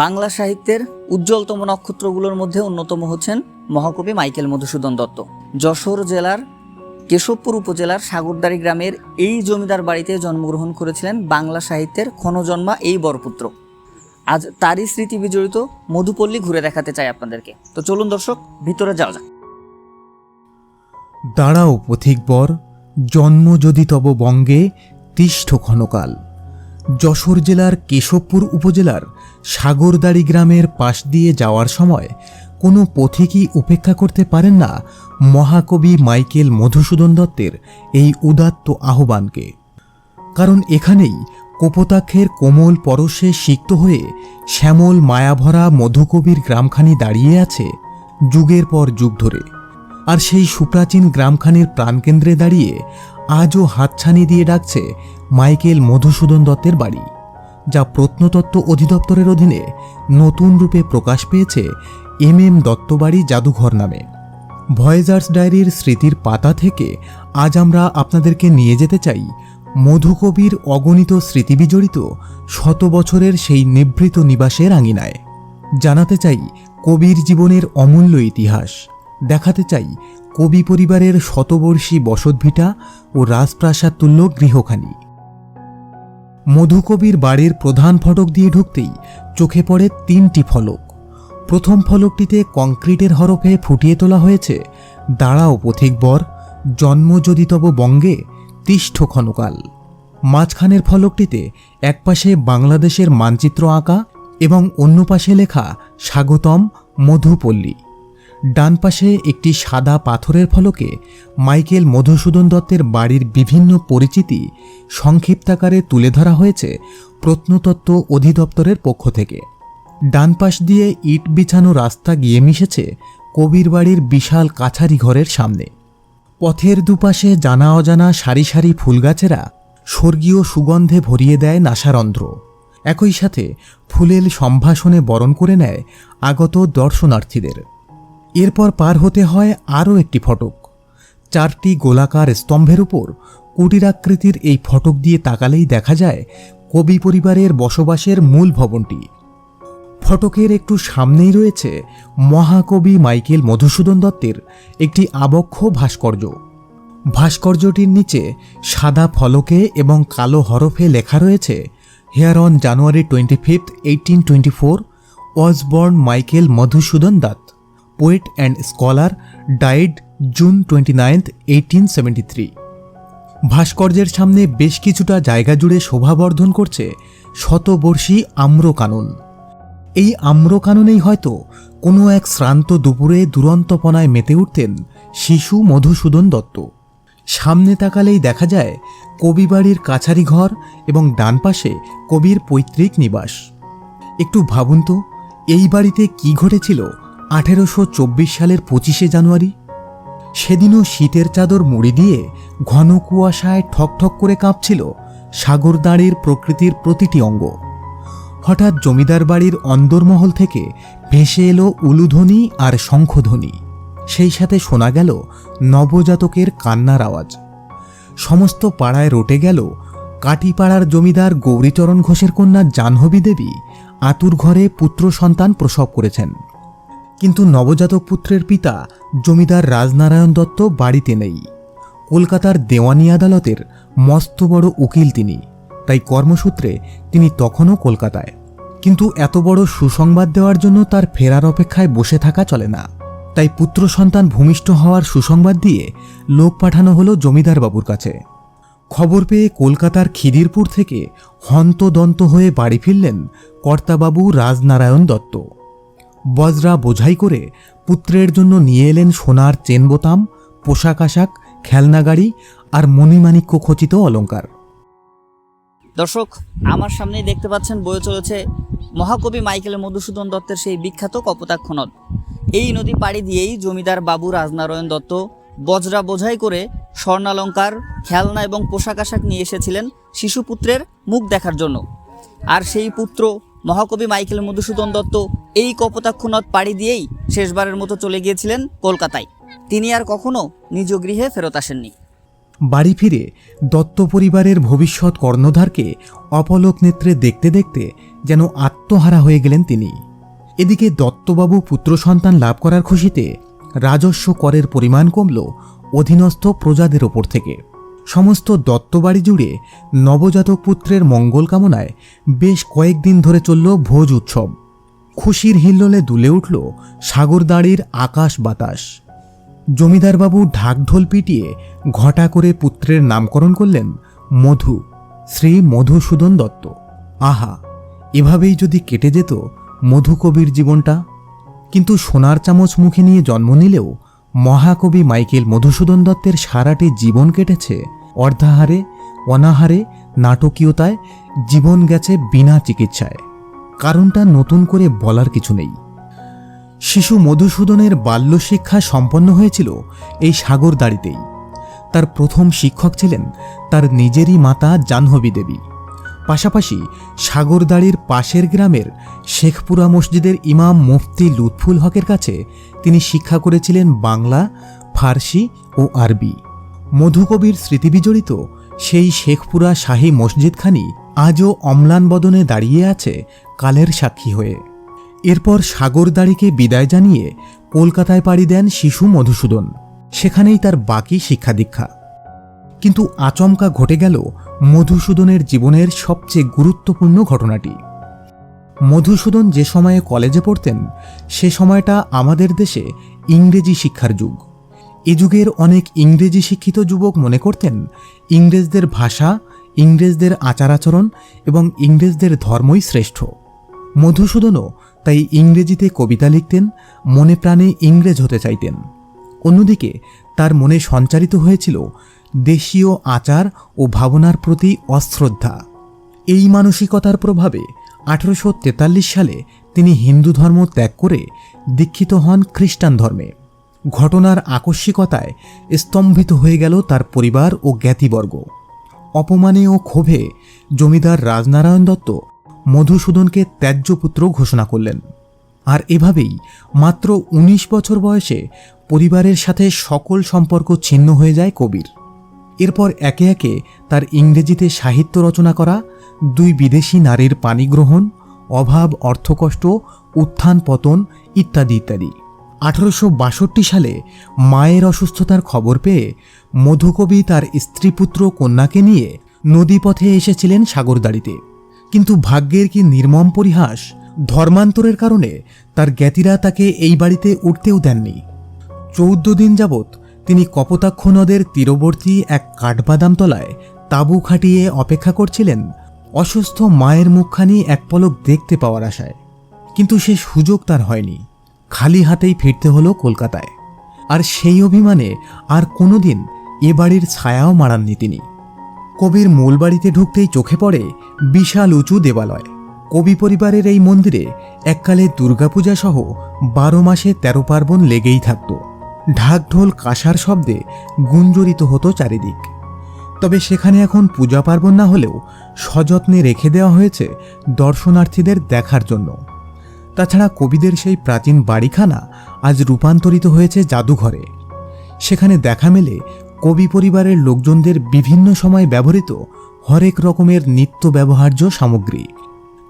বাংলা সাহিত্যের উজ্জ্বলতম নক্ষত্রগুলোর মধ্যে অন্যতম হচ্ছেন মহাকবি মাইকেল মধুসূদন দত্ত। যশোর জেলার কেশবপুর উপজেলার সাগরদাড়ি গ্রামের এই জমিদার বাড়িতে জন্মগ্রহণ করেছিলেন বাংলা সাহিত্যের ক্ষণজন্মা এই বরপুত্র। আজ তারই স্মৃতি বিজড়িত মধুপল্লী ঘুরে দেখাতে চাই আপনাদেরকে। তো চলুন দর্শক, ভিতরে যাওয়া যাক। দাঁড়াও পথিকবর, জন্ম যদি তব বঙ্গে তিষ্ঠ ক্ষণকাল। যশোর জেলার কেশবপুর উপজেলার সাগরদাড়ি গ্রামের পাশ দিয়ে যাওয়ার সময় কোনো পথিকই উপেক্ষা করতে পারেন না মহাকবি মাইকেল মধুসূদন দত্তের এই উদাত্ত আহ্বানকে। কারণ এখানেই কপোতাক্ষের কোমল পরশে সিক্ত হয়ে শ্যামল মায়াভরা মধুকবির গ্রামখানি দাঁড়িয়ে আছে যুগের পর যুগ ধরে। আর সেই সুপ্রাচীন গ্রামখানির প্রাণকেন্দ্রে দাঁড়িয়ে আজও হাতছানি দিয়ে ডাকছে মাইকেল মধুসূদন দত্তের বাড়ি, যা প্রত্নতত্ত্ব অধিদপ্তরের অধীনে নতুন রূপে প্রকাশ পেয়েছে MM দত্তবাড়ি জাদুঘর নামে। ভয়েজার্স ডায়েরির স্মৃতির পাতা থেকে আজ আমরা আপনাদেরকে নিয়ে যেতে চাই মধুকবির অগণিত স্মৃতিবিজড়িত শত বছরের সেই নিভৃত নিবাসের আঙিনায়। জানাতে চাই কবির জীবনের অমূল্য ইতিহাস, দেখাতে চাই কবি পরিবারের শতবর্ষী বসতভিটা ও রাজপ্রাসাদ তুল্য গৃহখানি। মধুকবির বাড়ির প্রধান ফটক দিয়ে ঢুকতেই চোখে পড়ে 3টি ফলক। প্রথম ফলকটিতে কংক্রিটের হরফে ফুটিয়ে তোলা হয়েছে দাঁড়াও পথিকবর, জন্ম যদি তব বঙ্গে তিষ্ঠ ক্ষণকাল। মাঝখানের ফলকটিতে একপাশে বাংলাদেশের মানচিত্র আঁকা এবং অন্য পাশে লেখা স্বাগতম মধুপল্লী। ডান পাশে একটি সাদা পাথরের ফলকে মাইকেল মধুসূদন দত্তের বাড়ির বিভিন্ন পরিচিতি সংক্ষিপ্তাকারে তুলে ধরা হয়েছে প্রত্নতত্ত্ব অধিদপ্তরের পক্ষ থেকে। ডান পাশ দিয়ে ইট বিছানো রাস্তা গিয়ে মিশেছে কবির বাড়ির বিশাল কাছারি ঘরের সামনে। পথের দুপাশে জানা অজানা সারি সারি ফুলগাছেরা স্বর্গীয় সুগন্ধে ভরিয়ে দেয় নাসারন্ধ্র। একই সাথে ফুলেল সম্ভাষণে বরণ করে নেয় আগত দর্শনার্থীদের। এরপর পার হতে হয় আরও একটি ফটক। 4টি গোলাকার স্তম্ভের উপর কুটিরাকৃতির এই ফটক দিয়ে তাকালেই দেখা যায় কবি পরিবারের বসবাসের মূল ভবনটি। ফটকের একটু সামনেই রয়েছে মহাকবি মাইকেল মধুসূদন দত্তের একটি আবক্ষ ভাস্কর্য। ভাস্কর্যটির নিচে সাদা ফলকে এবং কালো হরফে লেখা রয়েছে, hair on January 25, 1824 was born Michael Madhusudan Dutt, poet and scholar, died June 29, 1873। ভাস্কর্যের সামনে বেশ কিছুটা জায়গা জুড়ে শোভাবর্ধন করছে শতবর্ষী আম্রকানন। এই আম্রকাননেই হয়তো কোনো এক শ্রান্ত দুপুরে দুরন্তপনায় মেতে উঠতেন শিশু মধুসূদন দত্ত। সামনে তাকালেই দেখা যায় কবিবাড়ির কাছারি ঘর এবং ডান পাশে কবির পৈতৃক নিবাস। একটু ভাবুন তো, এই বাড়িতে কি ঘটেছিল 1824 সালের 25শে জানুয়ারি। সেদিনও শীতের চাদর মুড়ি দিয়ে ঘন কুয়াশায় ঠকঠক করে কাঁপছিল সাগরদাড়ির প্রকৃতির প্রতিটি অঙ্গ। হঠাৎ জমিদার বাড়ির অন্দরমহল থেকে ভেসে এলো উলুধ্বনি আর শঙ্খধ্বনি। সেই সাথে শোনা গেল নবজাতকের কান্নার আওয়াজ। সমস্ত পাড়ায় রটে গেল কাটিপাড়ার জমিদার গৌরীচরণ ঘোষের কন্যা জাহ্নবী দেবী আতুর ঘরে পুত্র সন্তান প্রসব করেছেন। কিন্তু নবজাতক পুত্রের পিতা জমিদার রাজনারায়ণ দত্ত বাড়িতে নেই। কলকাতার দেওয়ানি আদালতের মস্ত বড় উকিল তিনি, তাই কর্মসূত্রে তিনি তখনও কলকাতায়। কিন্তু এত বড় সুসংবাদ দেওয়ার জন্য তার ফেরার অপেক্ষায় বসে থাকা চলে না। তাই পুত্র সন্তান ভূমিষ্ঠ হওয়ার সুসংবাদ দিয়ে লোক পাঠানো হলো জমিদার বাবুর কাছে। খবর পেয়ে কলকাতার খিদিরপুর থেকে হন্তদন্ত হয়ে বাড়ি ফিরলেন কর্তাবাবু রাজনারায়ণ দত্ত। বজরা বোঝাই করে পুত্রের জন্য নিয়ে এলেন সোনার চেন বোতাম, পোশাক আশাক, খেলনা গাড়ি আর মণিমাণিক্য খচিত অলঙ্কার। দর্শক, আমার সামনেই দেখতে পাচ্ছেন বয়ে চলেছে মহাকবি মাইকেল মধুসূদন দত্তের সেই বিখ্যাত কপোতাক্ষ নদ। এই নদী পাড়ি দিয়েই জমিদার বাবু রাজনারায়ণ দত্ত বজরা বোঝাই করে স্বর্ণালঙ্কার, খেলনা এবং পোশাক আশাক নিয়ে এসেছিলেন শিশুপুত্রের মুখ দেখার জন্য। আর সেই পুত্র মহাকবি মাইকেল মধুসূদন দত্ত এই কপোতাক্ষ নদ পাড়ি দিয়েই শেষবারের মতো চলে গিয়েছিলেন কলকাতায়। তিনি আর কখনো নিজ গৃহে ফেরত আসেননি। বাড়ি ফিরে দত্ত পরিবারের ভবিষ্যৎ কর্ণধারকে অপলক নেত্রে দেখতে দেখতে যেন আত্মহারা হয়ে গেলেন তিনি। এদিকে দত্তবাবু পুত্র সন্তান লাভ করার খুশিতে রাজস্ব করের পরিমাণ কমল অধীনস্থ প্রজাদের ওপর থেকে। সমস্ত দত্তবাড়ি জুড়ে নবজাতক পুত্রের মঙ্গল কামনায় বেশ কয়েকদিন ধরে চলল ভোজ উৎসব। খুশির হিল্লোলে দুলে উঠল সাগরদাড়ির আকাশ বাতাস। জমিদারবাবু ঢাকঢোল পিটিয়ে ঘটা করে পুত্রের নামকরণ করলেন মধু, শ্রী মধুসূদন দত্ত। আহা, এভাবেই যদি কেটে যেত মধুকবির জীবনটা। কিন্তু সোনার চামচ মুখে নিয়ে জন্ম নিলেও মহাকবি মাইকেল মধুসূদন দত্তের সারাটি জীবন কেটেছে অর্ধাহারে, অনাহারে, নাটকীয়তায়। জীবন গেছে বিনা চিকিৎসায়। কারণটা নতুন করে বলার কিছু নেই। শিশু মধুসূদনের বাল্যশিক্ষা সম্পন্ন হয়েছিল এই সাগরদাড়িতেই। তার প্রথম শিক্ষক ছিলেন তার নিজেরই মাতা জাহ্নবী দেবী। পাশাপাশি সাগরদাড়ির পাশের গ্রামের শেখপুরা মসজিদের ইমাম মুফতি লুৎফুল হকের কাছে তিনি শিক্ষা করেছিলেন বাংলা, ফার্সি ও আরবি। মধুকবির স্মৃতিবিজড়িত সেই শেখপুরা শাহী মসজিদখানি আজও অম্লান বদনে দাঁড়িয়ে আছে কালের সাক্ষী হয়ে। এরপর সাগরদাড়িকে বিদায় জানিয়ে কলকাতায় পাড়ি দেন শিশু মধুসূদন। সেখানেই তার বাকি শিক্ষা দীক্ষা। কিন্তু আচমকা ঘটে গেল মধুসূদনের জীবনের সবচেয়ে গুরুত্বপূর্ণ ঘটনাটি। মধুসূদন যে সময়ে কলেজে পড়তেন সে সময়টা আমাদের দেশে ইংরেজি শিক্ষার যুগ। এ যুগের অনেক ইংরেজি শিক্ষিত যুবক মনে করতেন ইংরেজদের ভাষা, ইংরেজদের আচার আচরণ এবং ইংরেজদের ধর্মই শ্রেষ্ঠ। মধুসূদনও তাই ইংরেজিতে কবিতা লিখতেন, মনে প্রাণে ইংরেজ হতে চাইতেন। অন্যদিকে তার মনে সঞ্চারিত হয়েছিল দেশীয় আচার ও ভাবনার প্রতি অশ্রদ্ধা। এই মানসিকতার প্রভাবে 1843 সালে তিনি হিন্দু ধর্ম ত্যাগ করে দীক্ষিত হন খ্রিস্টান ধর্মে। ঘটনার আকস্মিকতায় স্তম্ভিত হয়ে গেল তার পরিবার ও জ্ঞাতিবর্গ। অপমানে ও ক্ষোভে জমিদার রাজনারায়ণ দত্ত মধুসূদনকে ত্যায্য পুত্র ঘোষণা করলেন। আর এভাবেই মাত্র 19 বছর বয়সে পরিবারের সাথে সকল সম্পর্ক ছিন্ন হয়ে যায় কবির। এরপর একে একে তার ইংরেজিতে সাহিত্য রচনা করা, 2 বিদেশি নারীর পাণিগ্রহণ, অভাব, অর্থকষ্ট, উত্থান পতন ইত্যাদি ইত্যাদি। 1862 সালে মায়ের অসুস্থতার খবর পেয়ে মধুকবি তার স্ত্রীপুত্র কন্যাকে নিয়ে নদীপথে এসেছিলেন সাগরদাড়িতে। কিন্তু ভাগ্যের কি নির্মম পরিহাস, ধর্মান্তরের কারণে তার জ্ঞাতিরা তাকে এই বাড়িতে উঠতেও দেননি। 14 দিন যাবৎ তিনি কপোতাক্ষ নদের তীরবর্তী এক কাঠবাদাম তলায় তাঁবু খাটিয়ে অপেক্ষা করছিলেন অসুস্থ মায়ের মুখখানি এক পলক দেখতে পাওয়ার আশায়। কিন্তু সে সুযোগ তার হয়নি। খালি হাতেই ফিরতে হলো কলকাতায়। আর সেই অভিমানে আর কোনোদিন এ বাড়ির ছায়াও মাড়াননি তিনি। কবির মূল বাড়িতে ঢুকতেই চোখে পড়ে বিশাল উঁচু দেবালয়। কবি পরিবারের এই মন্দিরে এককালে দুর্গাপূজা সহ 12 মাসে 13 পার্বণ লেগেই থাকত। ঢাকঢোল কাঁসার শব্দে গুঞ্জরিত হতো চারিদিক। তবে সেখানে এখন পূজা পার্বণ না হলেও সযত্নে রেখে দেওয়া হয়েছে দর্শনার্থীদের দেখার জন্য। তাছাড়া কবিদের সেই প্রাচীন বাড়িখানা আজ রূপান্তরিত হয়েছে জাদুঘরে। সেখানে দেখা মেলে কবি পরিবারের লোকজনদের বিভিন্ন সময় ব্যবহৃত হরেক রকমের নিত্য ব্যবহার্য সামগ্রী।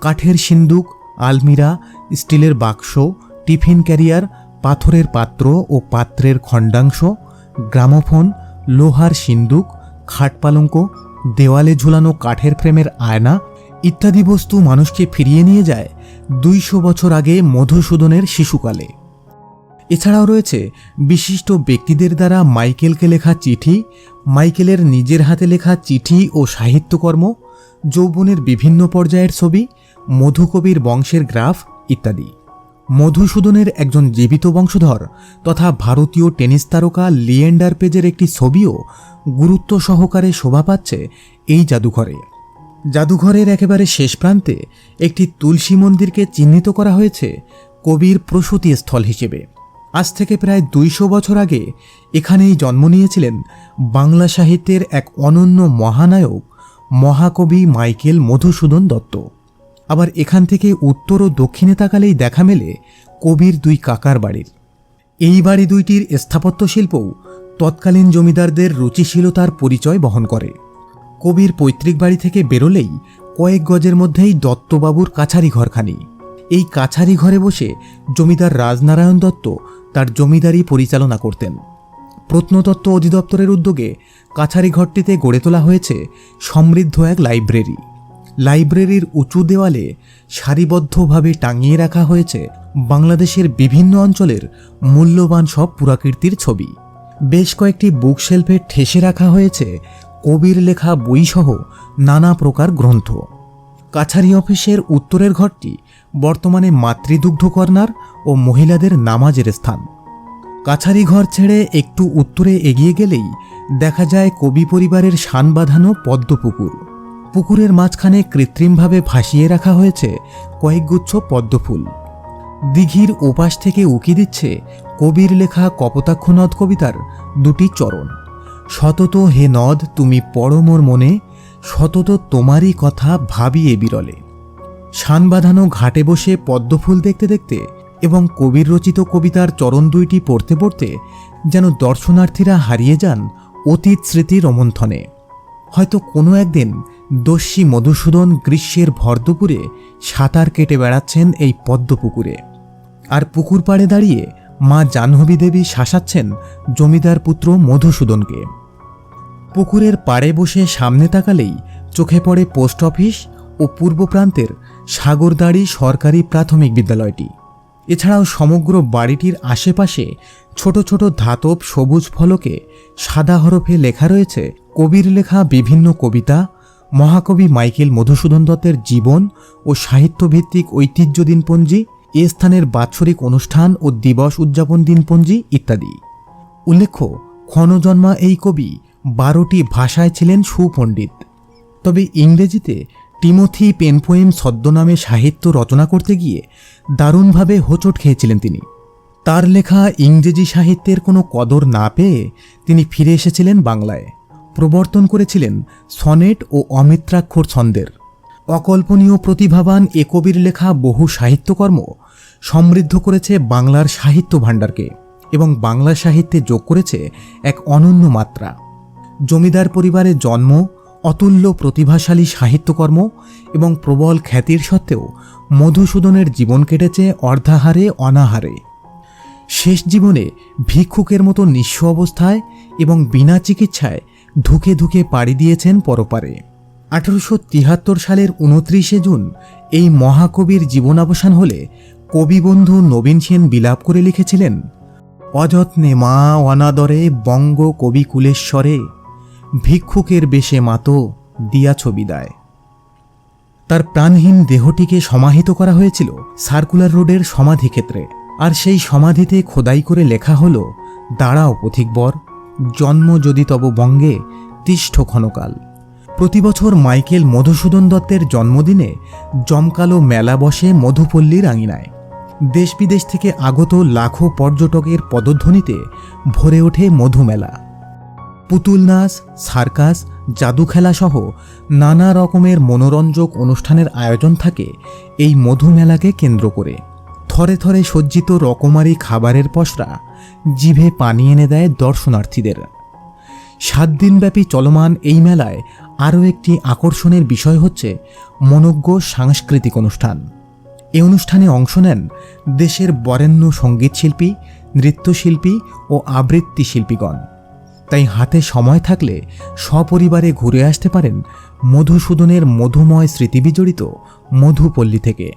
কাঠের সিন্দুক, আলমিরা, স্টিলের বাক্স, টিফিন ক্যারিয়ার, পাথরের পাত্র ও পাত্রের খণ্ডাংশ, গ্রামোফোন, লোহার সিন্দুক, খাট পালঙ্ক, দেওয়ালে ঝুলানো কাঠের ফ্রেমের আয়না ইত্যাদি বস্তু মানুষকে ফিরিয়ে নিয়ে যায় 200 বছর আগে মধুসূদনের শিশুকালে। এছাড়াও রয়েছে বিশিষ্ট ব্যক্তিদের দ্বারা মাইকেলকে লেখা চিঠি, মাইকেলের নিজের হাতে লেখা চিঠি ও সাহিত্যকর্ম, যৌবনের বিভিন্ন পর্যায়ের ছবি, মধুকবির বংশের গ্রাফ ইত্যাদি। মধুসূদনের একজন জীবিত বংশধর তথা ভারতীয় টেনিস তারকা লিয়েন্ডার পেজের একটি ছবিও গুরুত্ব সহকারে শোভা পাচ্ছে এই জাদুঘরে। জাদুঘরের একেবারে শেষ প্রান্তে একটি তুলসী মন্দিরকে চিহ্নিত করা হয়েছে কবির প্রসূতি স্থল হিসেবে। আজ থেকে প্রায় 200 বছর আগে এখানেই জন্ম নিয়েছিলেন বাংলা সাহিত্যের এক অনন্য মহানায়ক মহাকবি মাইকেল মধুসূদন দত্ত। আবার এখান থেকে উত্তর ও দক্ষিণে তাকালেই দেখা মেলে কবির 2 কাকার বাড়ির। এই বাড়ি দুইটির স্থাপত্য শিল্পও তৎকালীন জমিদারদের রুচিশীলতার পরিচয় বহন করে। কবির পৈতৃক বাড়ি থেকে বেরোলেই কয়েক গজের মধ্যেই দত্তবাবুর কাছারি ঘরখানি। এই কাছারি ঘরে বসে জমিদার রাজনারায়ণ দত্ত তার জমিদারি পরিচালনা করতেন। প্রত্নতত্ত্ব অধিদপ্তরের উদ্যোগে কাছারি ঘরটিতে গড়ে তোলা হয়েছে সমৃদ্ধ এক লাইব্রেরি। লাইব্রেরির উঁচু দেওয়ালে সারিবদ্ধভাবে টাঙিয়ে রাখা হয়েছে বাংলাদেশের বিভিন্ন অঞ্চলের মূল্যবান সব পুরাকীর্তির ছবি। বেশ কয়েকটি বুকশেলফে ঠেসে রাখা হয়েছে কবির লেখা বইসহ নানা প্রকার গ্রন্থ। কাছারি অফিসের উত্তরের ঘরটি বর্তমানে মাতৃদুগ্ধ কর্নার ও মহিলাদের নামাজের স্থান। কাছারি ঘর ছেড়ে একটু উত্তরে এগিয়ে গেলেই দেখা যায় কবি পরিবারের শান বাঁধানো পদ্মপুকুর। পুকুরের মাঝখানে কৃত্রিমভাবে ভাসিয়ে রাখা হয়েছে কয়েকগুচ্ছ পদ্মফুল। দিঘির ওপাশ থেকে উকি দিচ্ছে কবির লেখা কপোতাক্ষ নদ কবিতার দুটি চরণ। সতত হে নদ তুমি পড়ো মোর মনে, সতত তোমারই কথা ভাবি এ বিরলে। শান বাঁধানো ঘাটে বসে পদ্মফুল দেখতে দেখতে এবং কবির রচিত কবিতার চরণ দুইটি পড়তে পড়তে যেন দর্শনার্থীরা হারিয়ে যান অতীত স্মৃতি রোমন্থনে। হয়তো কোনো একদিন দস্যি মধুসূদন গ্রীষ্মের ভর দুপুরে সাঁতার কেটে বেড়াচ্ছেন এই পদ্মপুকুরে, আর পুকুর পাড়ে দাঁড়িয়ে মা জাহ্নবী দেবী শাসাচ্ছেন জমিদার পুত্র মধুসূদনকে। পুকুরের পাড়ে বসে সামনে তাকালেই চোখে পড়ে পোস্ট অফিস ও পূর্ব প্রান্তের সাগরদাড়ি সরকারি প্রাথমিক বিদ্যালয়টি। এছাড়াও সমগ্র বাড়িটির আশেপাশে ছোট ছোট ধাতব সবুজ ফলকে সাদা হরফে লেখা রয়েছে কবির লেখা বিভিন্ন কবিতা, মহাকবি মাইকেল মধুসূদন দত্তের জীবন ও সাহিত্যভিত্তিক ঐতিহ্য দিনপঞ্জি, এ স্থানের বাৎসরিক অনুষ্ঠান ও দিবস উদযাপন দিনপঞ্জি ইত্যাদি। উল্লেখ্য, ক্ষণজন্মা এই কবি 12টি ভাষায় ছিলেন সুপণ্ডিত। তবে ইংরেজিতে টিমোথি পেনপোয়েম ছদ্মনামে সাহিত্য রচনা করতে গিয়ে দারুণভাবে হোঁচট খেয়েছিলেন তিনি। তার লেখা ইংরেজি সাহিত্যের কোনো কদর না পেয়ে তিনি ফিরে এসেছিলেন বাংলায়। প্রবর্তন করেছিলেন সনেট ও অমিত্রাক্ষর ছন্দের। অকল্পনীয় প্রতিভাবান এ কবির লেখা বহু সাহিত্যকর্ম সমৃদ্ধ করেছে বাংলার সাহিত্য ভাণ্ডারকে এবং বাংলা সাহিত্যে যোগ করেছে এক অনন্য মাত্রা। জমিদার পরিবারে জন্ম, অতুল্য প্রতিভাশালী সাহিত্যকর্ম এবং প্রবল খ্যাতির সত্ত্বেও মধুসূদনের জীবন কেটেছে অর্ধাহারে অনাহারে। শেষ জীবনে ভিক্ষুকের মতো নিঃস্ব অবস্থায় এবং বিনা চিকিৎসায় ধুকে ধুকে পাড়ি দিয়েছেন পরপারে। 1873 সালের 29শে জুন এই মহাকবির জীবনাবসান হলে কবিবন্ধু নবীন সেন বিলাপ করে লিখেছিলেন, অযত্নে মা অনাদরে বঙ্গ কবি কুলেশ্বরে, ভিক্ষুকের বেশে মাতো দিয়াছ বিদায়। তার প্রাণহীন দেহটিকে সমাহিত করা হয়েছিল সার্কুলার রোডের সমাধিক্ষেত্রে, আর সেই সমাধিতে খোদাই করে লেখা হল, দাঁড়াও পথিকবর, জন্ম যদি তব বঙ্গে তিষ্ঠ ক্ষণকাল। প্রতিবছর মাইকেল মধুসূদন দত্তের জন্মদিনে জমকালো মেলা বসে মধুপল্লীর আঙিনায়। দেশ বিদেশ থেকে আগত লাখো পর্যটকের পদধ্বনিতে ভরে ওঠে মধুমেলা। পুতুল নাচ, সার্কাস, জাদু খেলা সহ নানা রকমের মনোরঞ্জক অনুষ্ঠানের আয়োজন থাকে এই মধুমেলাকে কেন্দ্র করে। থরে থরে সজ্জিত রকমারি খাবারের পসরা জিভে পানি এনে দেয় দর্শনার্থীদের। 7 দিনব্যাপী চলমান এই মেলায় আরও একটি আকর্ষণের বিষয় হচ্ছে মনোজ্ঞ সাংস্কৃতিক অনুষ্ঠান। এই অনুষ্ঠানে অংশ নেন দেশের বরেণ্য সঙ্গীতশিল্পী, নৃত্যশিল্পী ও আবৃত্তি শিল্পীগণ। তাই হাতে সময় থাকলে সপরিবারে ঘুরে আসতে পারেন মধুসূদনের মধুময় স্মৃতিবিজড়িত মধুপল্লী থেকে।